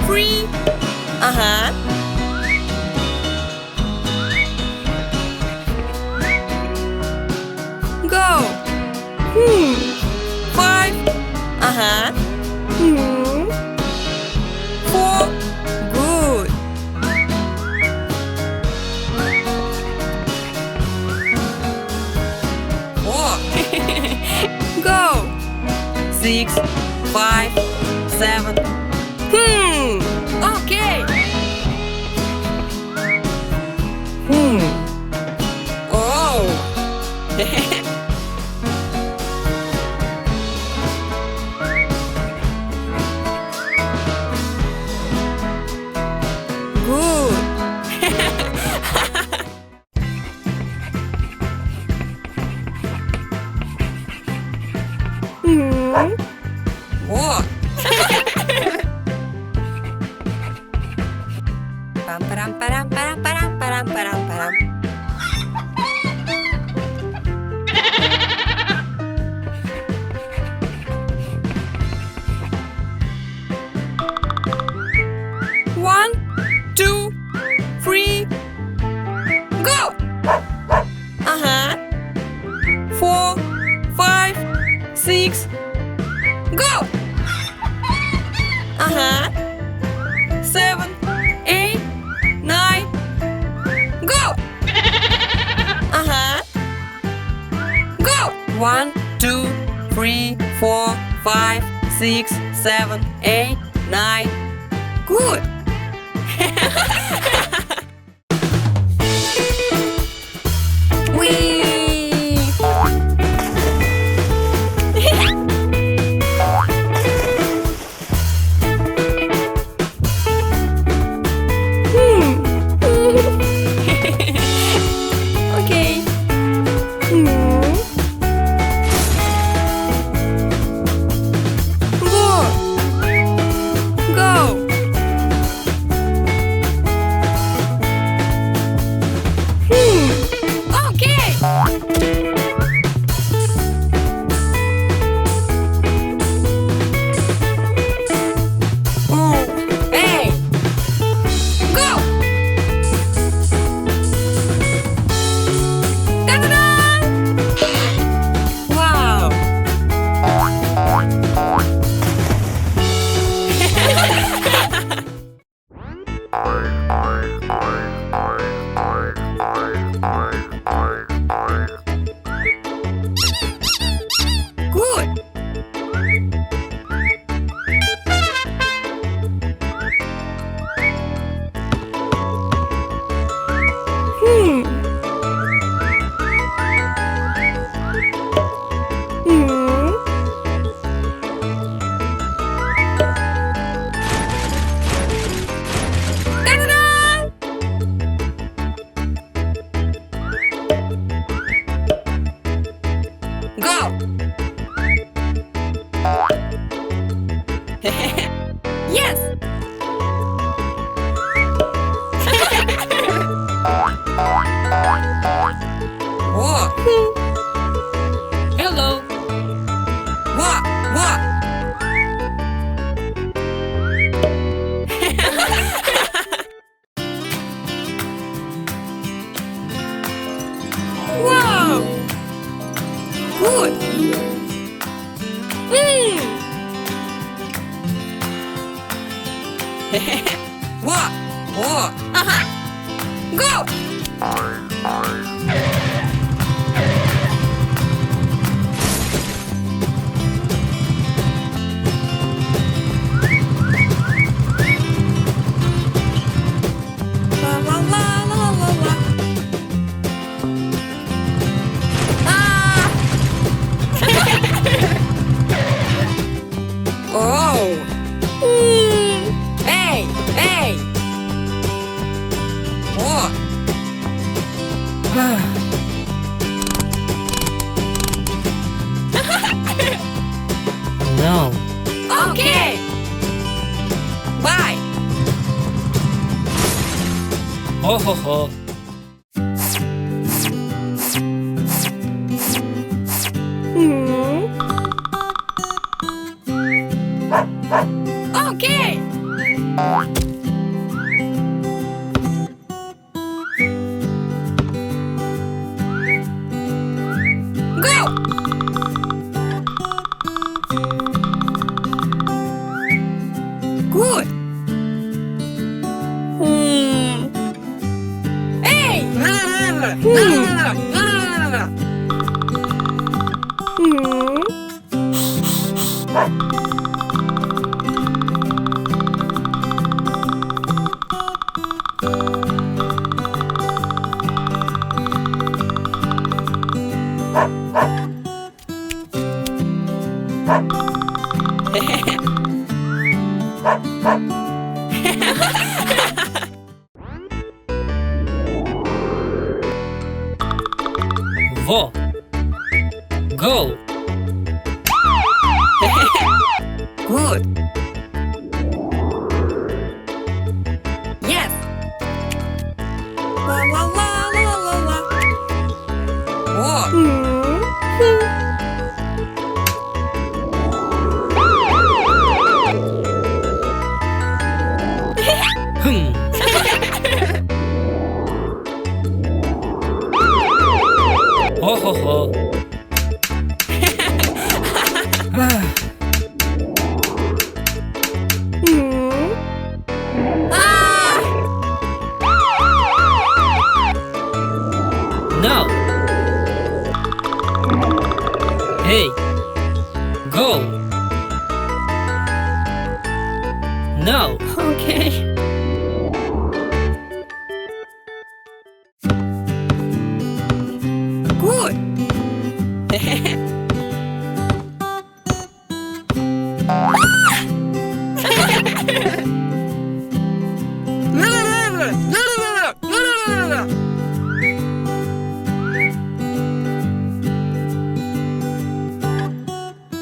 3. Go. 5. 4. Good. Go. 6, 5, 7. Okay. Oh. Good. What? Pam param param param param param param param. One, 2, 3. Go. 4, 5, 6. Go. 7, 8, 9. Go. Go. 1, 2, 3, 4, 5, 6, 7, 8, 9. Good. Whee! Okay. Go. Okay. Hey. Go. Ta-da-da! Wow. Good. Ta-da-da! Go. Yes. What? Hello. What? Wow. Good. What? Go. La la la la la la. Oh. Hey. What? No. Okay. Bye. Ho ho ho. Okay. Good. Hey! Во. Go. Good. Yes. La la la la la la. Oh. Hmm. Ho ho ho. Ah. No. Hey. Go. No. Okay. Good.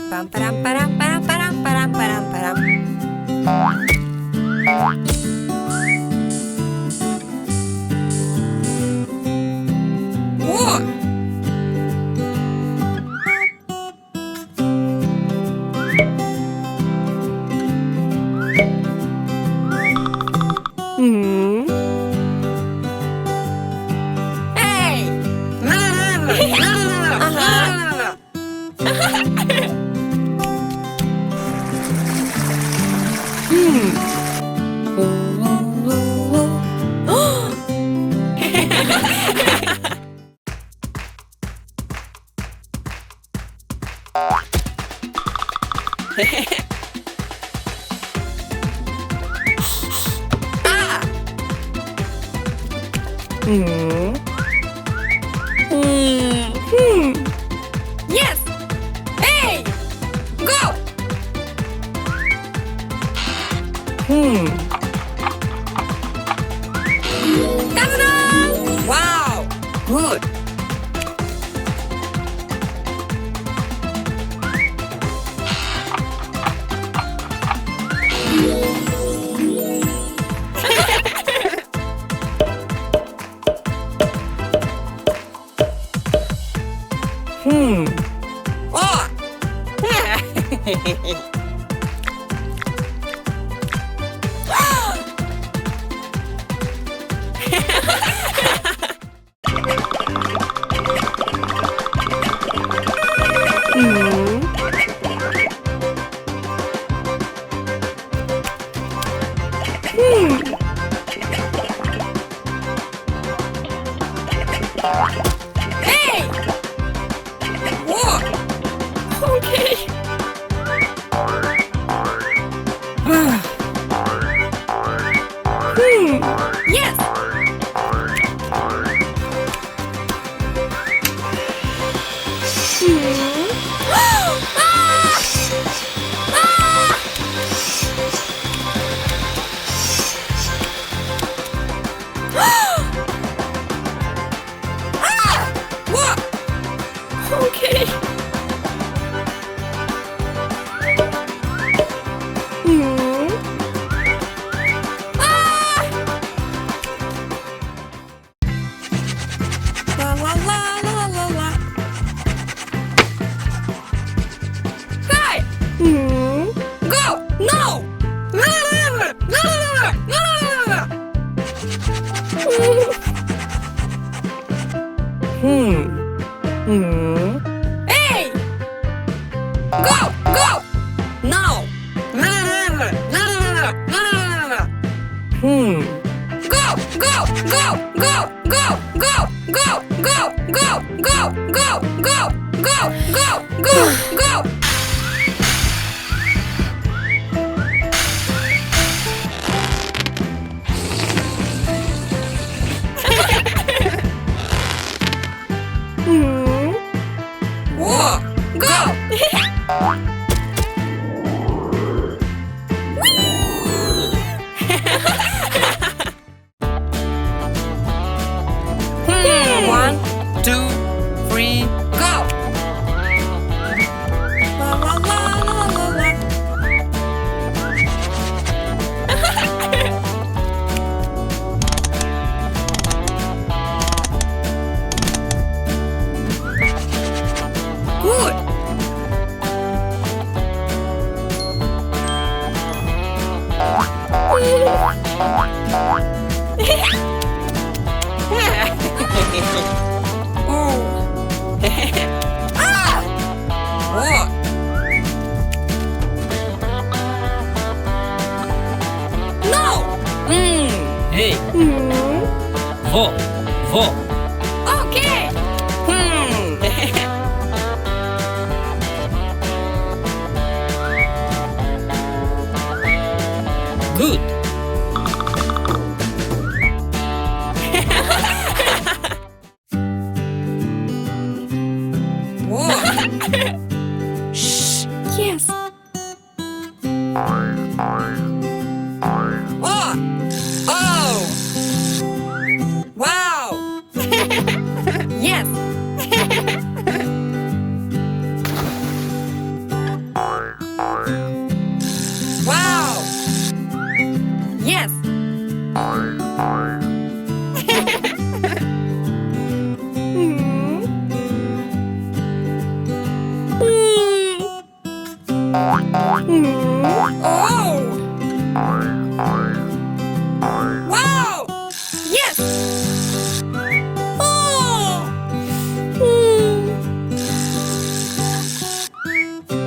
Pam, param, param, param, param, param, param, param. Whoa! Hey! Yes! Hey! Go! Ta-da! Wow! Good! Oh! Hey! Whoa! Okay. Yes! Okay. Hey! Go! Go! No! Go! Go! Go! Go! Go! Go! Go! Go! Go! Go! Go! Go! Go! Go! Go! Go! Whoa! Go! One, two, three, go! La la la la la la. Good. Hey! Vo! Vo! Okay. Good! Shh. Yes. Oh! Wow! Yes! Wow! Yes! Oh! Wow! Yes! Oh!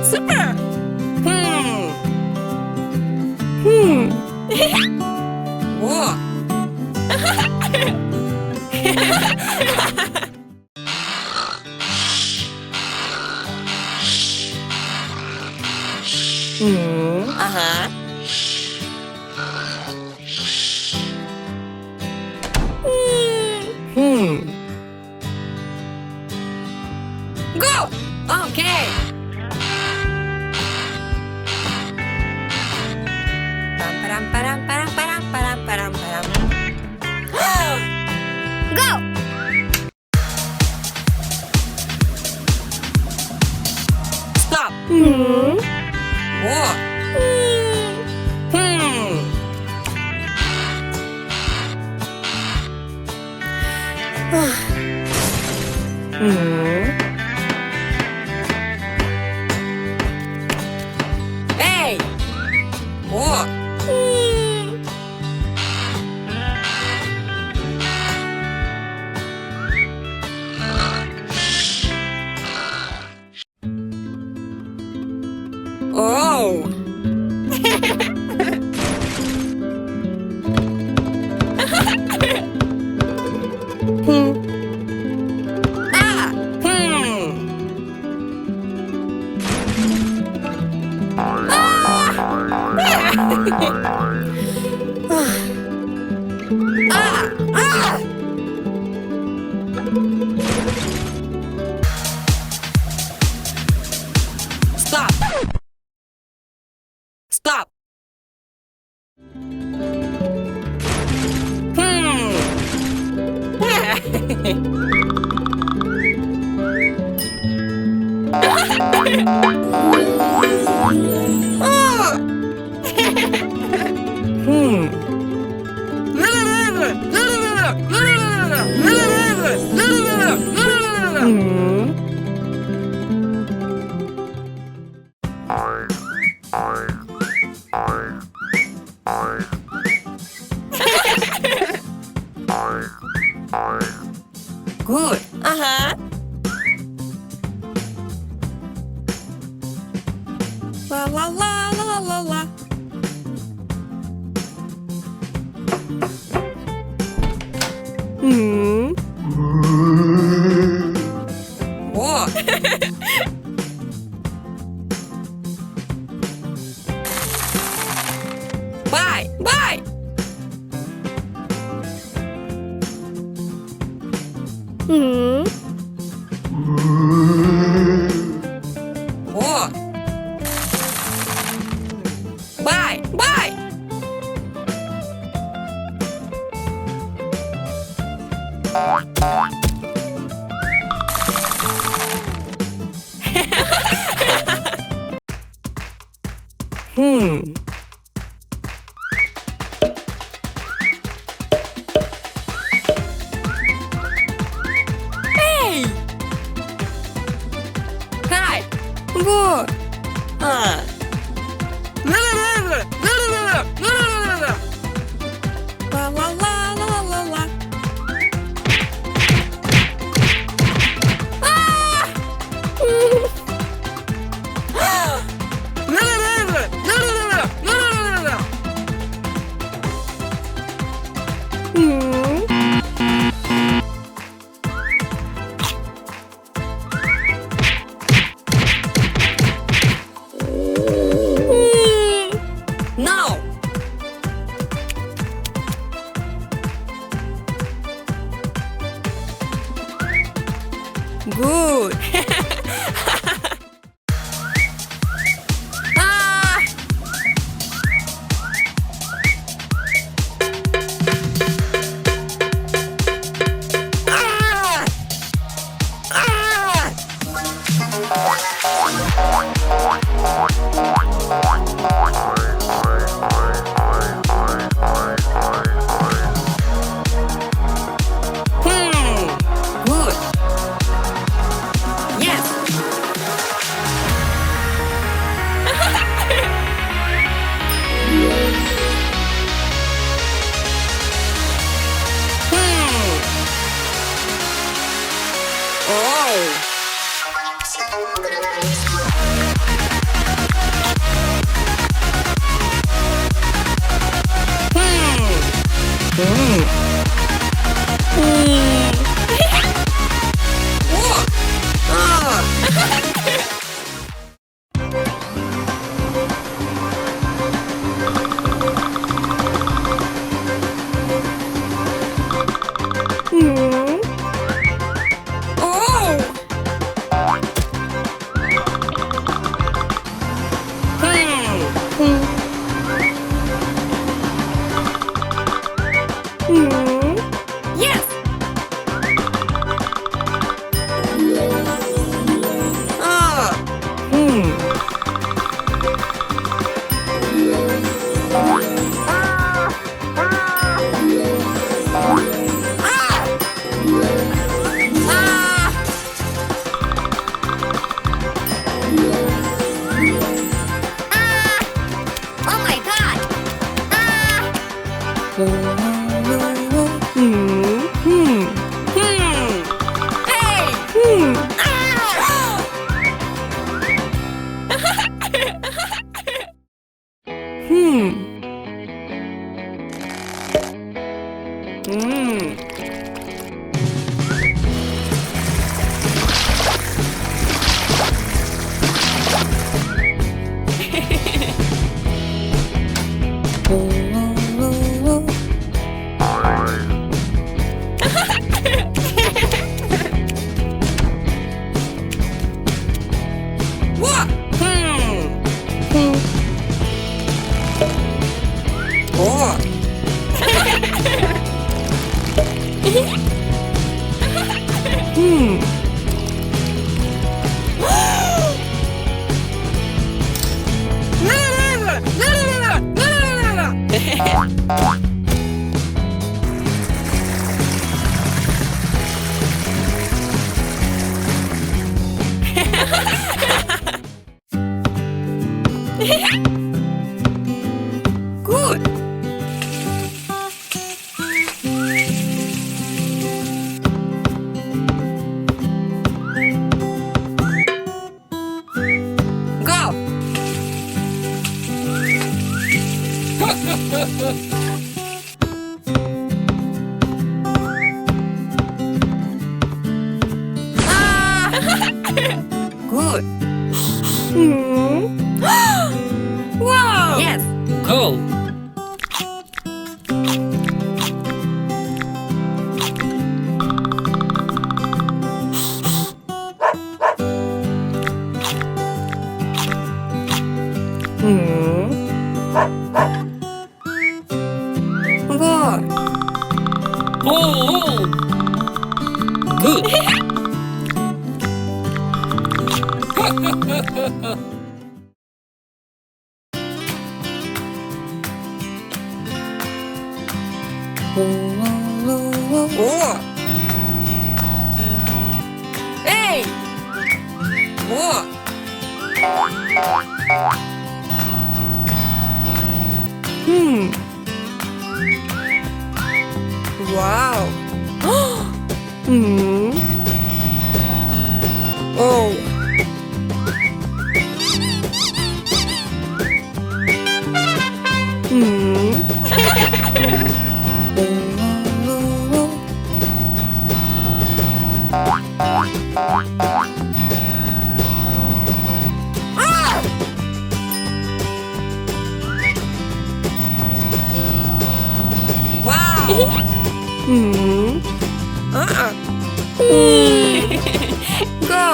Super! Whoa! Uh-huh. Go! Okay. Param, param, param, param, param, param, param. Go! Stop! Whoa! Hey! Whoa! Oh! Ah! Stop! Stop! Good. Ajá. La la la la la la. Whoa. Bye. Bye. Whoa. Bye. Bye. Hey. Hi. Whoa. Ah. La la la la la la. No. Good. Ah. Ah. Ah. Good. Yes. Oh. Whoa. Yes. Oh my God. Good. Wow. Oh, good. Whoa. Hey. Whoa. Wow. Oh. Wow. Go.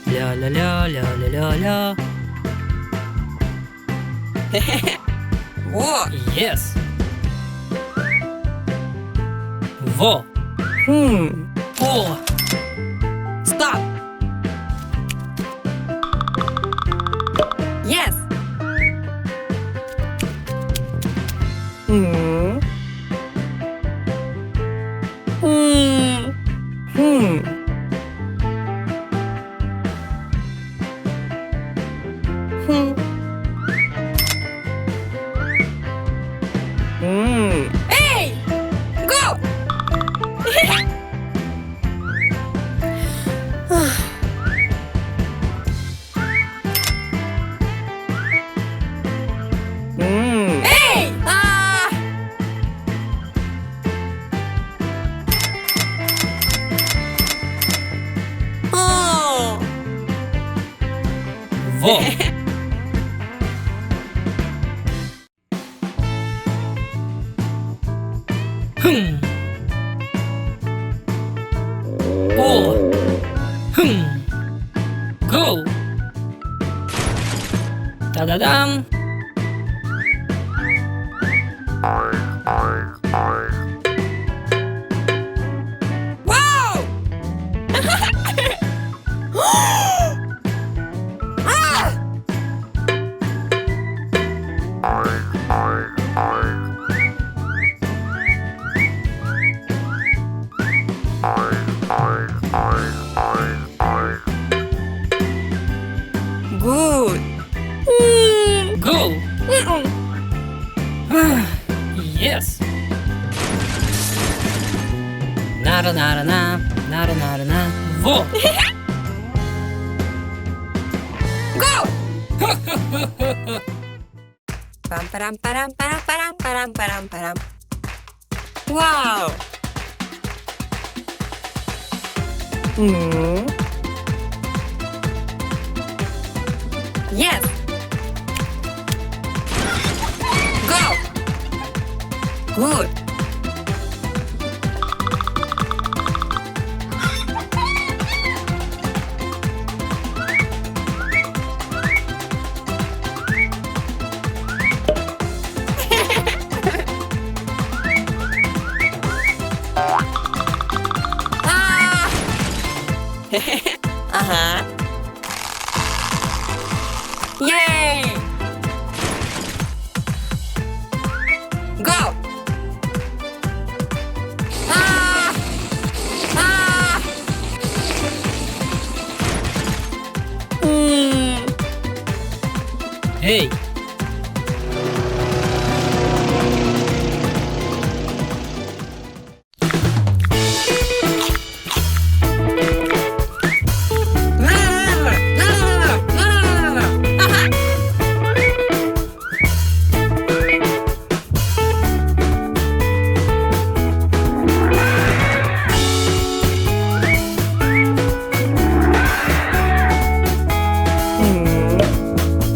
La la la la la la la. Whoa. Yes. Во. О. Stop. Yes. Hey! Go! Hey! Oh! Во. О. Go. Та-да-дам. Wow! Ah! Good. Go. Yes. Nara nara na. Nara nara na. Во. Go! Pam param param param param param param param. Wow! Yes. Go. Good. Uh-huh. Yay! Go! Ah! Ah! Hey.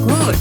Good.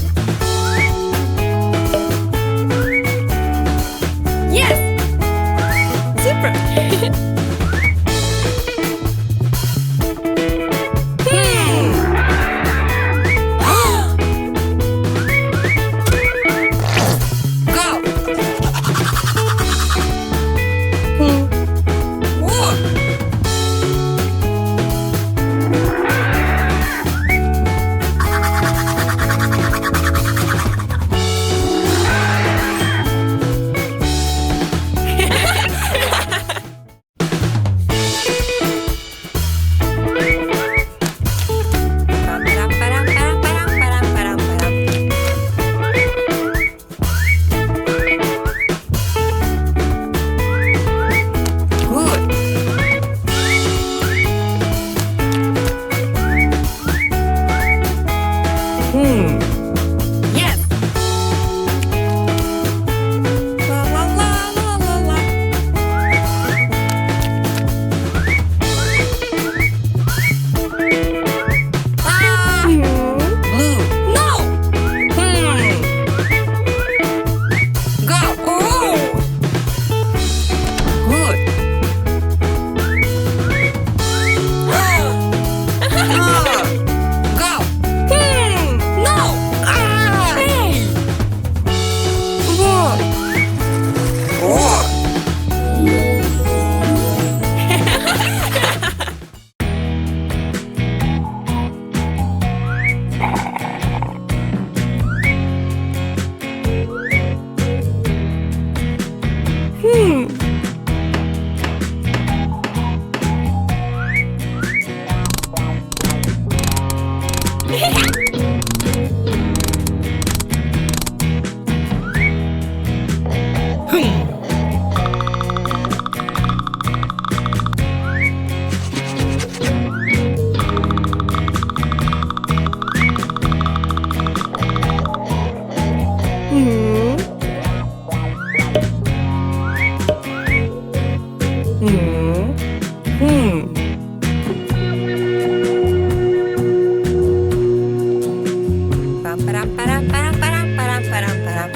Param, param, param, param, param, param, param, param.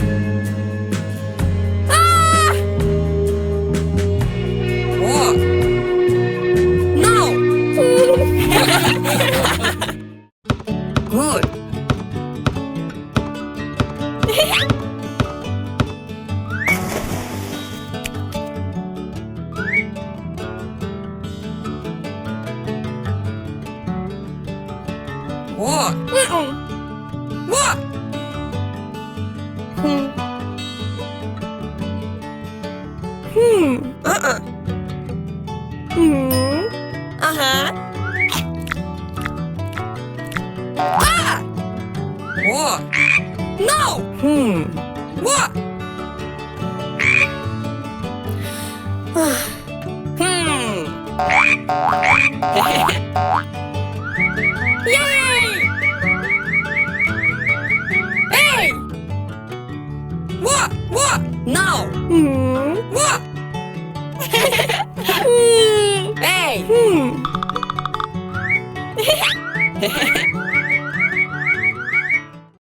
Ah! Oh. No! Good. What? What? Uh-uh. Uh-huh. Ah! What? No! What? Yay!